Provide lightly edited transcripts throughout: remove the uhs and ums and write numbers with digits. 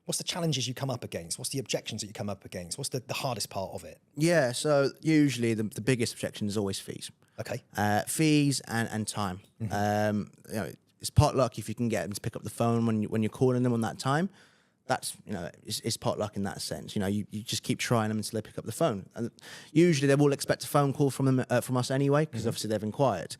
What's the challenges you come up against? What's the objections that you come up against? What's the hardest part of it? Yeah, so usually the biggest objection is always fees. Okay. Fees and time. It's pot luck if you can get them to pick up the phone when you're calling them on that time. That's, it's pot luck in that sense. You just keep trying them until they pick up the phone. And usually they will expect a phone call from us anyway, because obviously they've inquired.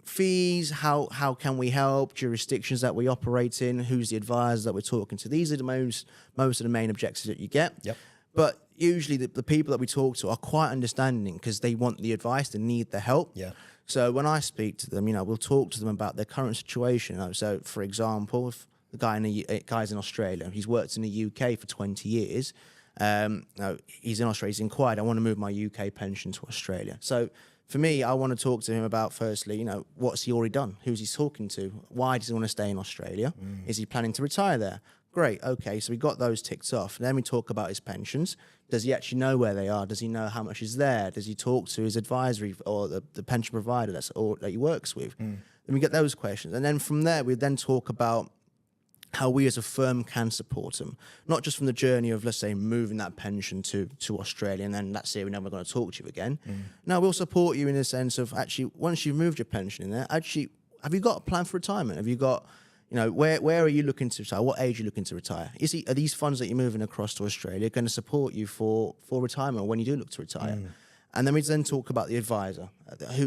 Fees, how can we help, jurisdictions that we operate in, who's the advisor that we're talking to. These are the most of the main objectives that you get. Yep. But usually the people that we talk to are quite understanding because they want the advice, they need the help. Yeah. So when I speak to them, we'll talk to them about their current situation. So for example, if the guy's in Australia, he's worked in the UK for 20 years. He's in Australia, he's inquired, I want to move my UK pension to Australia. So for me, I want to talk to him about, firstly, what's he already done? Who's he talking to? Why does he want to stay in Australia? Is he planning to retire there? Great, okay, so we got those ticked off. Then we talk about his pensions. Does he actually know where they are? Does he know how much is there? Does he talk to his advisory or the pension provider that he works with? Then we get those questions. And then from there, we then talk about how we as a firm can support them, not just from the journey of, let's say, moving that pension to Australia and then that's it, we're never going to talk to you again. No, we'll support you in the sense of actually, once you've moved your pension in there, actually, have you got a plan for retirement? Have you got, where are you looking to retire? What age are you looking to retire? Are these funds that you're moving across to Australia going to support you for retirement when you do look to retire? And then we then talk about the advisor,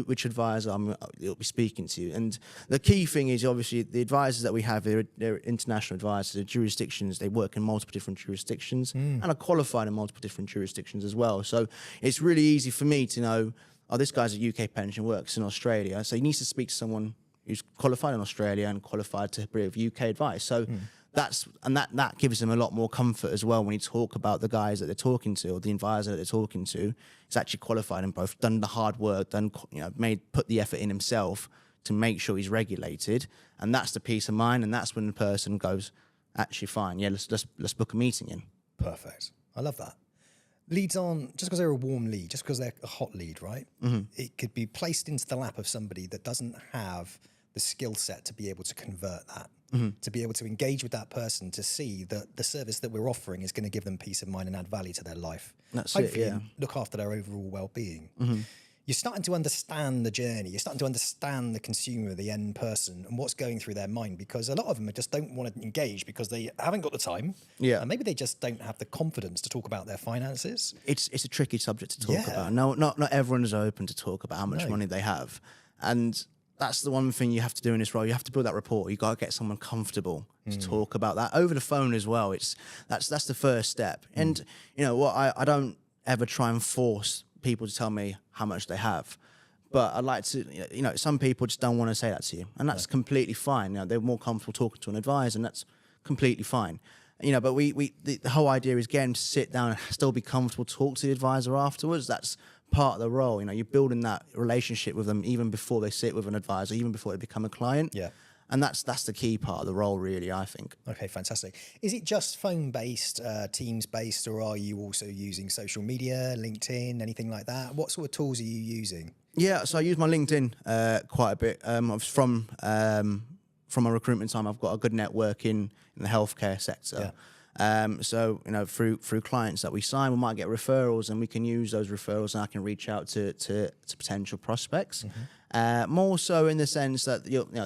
which advisor you'll be speaking to. And the key thing is obviously the advisors that we have, they're international advisors, they're jurisdictions, they work in multiple different jurisdictions and are qualified in multiple different jurisdictions as well. So it's really easy for me to know, this guy's a UK pension, works in Australia. So he needs to speak to someone who's qualified in Australia and qualified to give UK advice. So that gives them a lot more comfort as well when you talk about the guys that they're talking to or the advisor that they're talking to. It's actually qualified and both done the hard work, put the effort in himself to make sure he's regulated, and that's the peace of mind. And that's when the person goes, actually fine, yeah, let's book a meeting in. Perfect. I love that. Leads aren't just because they're a warm lead, just because they're a hot lead, right? It could be placed into the lap of somebody that doesn't have the skill set to be able to convert that. To be able to engage with that person, to see that the service that we're offering is going to give them peace of mind and add value to their life. That's hopefully it, yeah. Look after their overall well-being. You're starting to understand the journey. You're starting to understand the consumer, the end person, and what's going through their mind, because a lot of them just don't want to engage because they haven't got the time. Yeah. And maybe they just don't have the confidence to talk about their finances. It's a tricky subject to talk about. No, not everyone is open to talk about how much money they have. And that's the one thing you have to do in this role. You have to build that rapport. You got to get someone comfortable to talk about that over the phone as well. That's the first step. And I don't ever try and force people to tell me how much they have, but I'd like to. Some people just don't want to say that to you, and that's completely fine. They're more comfortable talking to an advisor, and that's completely fine. But the whole idea is getting to sit down and still be comfortable, talk to the advisor afterwards. That's part of the role. You're building that relationship with them even before they sit with an advisor, even before they become a client. Yeah. And that's the key part of the role, really, I think. Okay, fantastic. Is it just phone-based, Teams-based, or are you also using social media, LinkedIn, anything like that? What sort of tools are you using? Yeah, so I use my LinkedIn quite a bit. From my recruitment time, I've got a good network in the healthcare sector. Yeah. Through clients that we sign, we might get referrals, and we can use those referrals, and I can reach out to potential prospects. More so in the sense that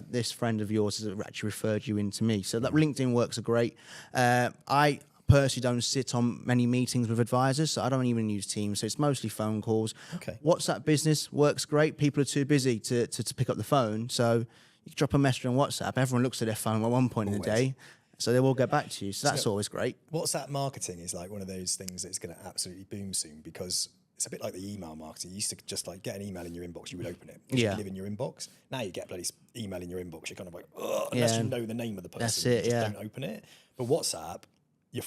this friend of yours has actually referred you into me. So that LinkedIn works great. I personally don't sit on many meetings with advisors, so I don't even use Teams. So it's mostly phone calls. Okay. WhatsApp Business works great. People are too busy to pick up the phone, so you can drop a message on WhatsApp. Everyone looks at their phone at one point in the day. So they will get back to you. So that's always great. WhatsApp marketing is like one of those things that's going to absolutely boom soon, because it's a bit like the email marketing. You used to just like get an email in your inbox, you would open it. You live in your inbox. Now you get bloody email in your inbox. You're kind of like, unless you know the name of the person, that's it, you just don't open it. But WhatsApp, you're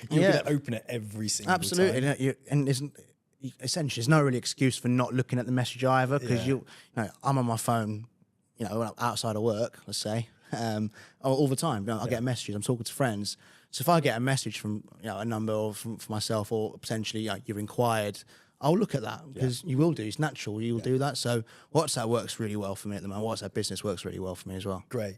going to open it every single time. And essentially, there's no really excuse for not looking at the message either, because I'm on my phone, outside of work, let's say. All the time. I get messages. I'm talking to friends. So if I get a message from a number or from myself, or potentially you've inquired, I'll look at that, because you will do. It's natural. You'll do that. So WhatsApp works really well for me at the moment. WhatsApp Business works really well for me as well. Great.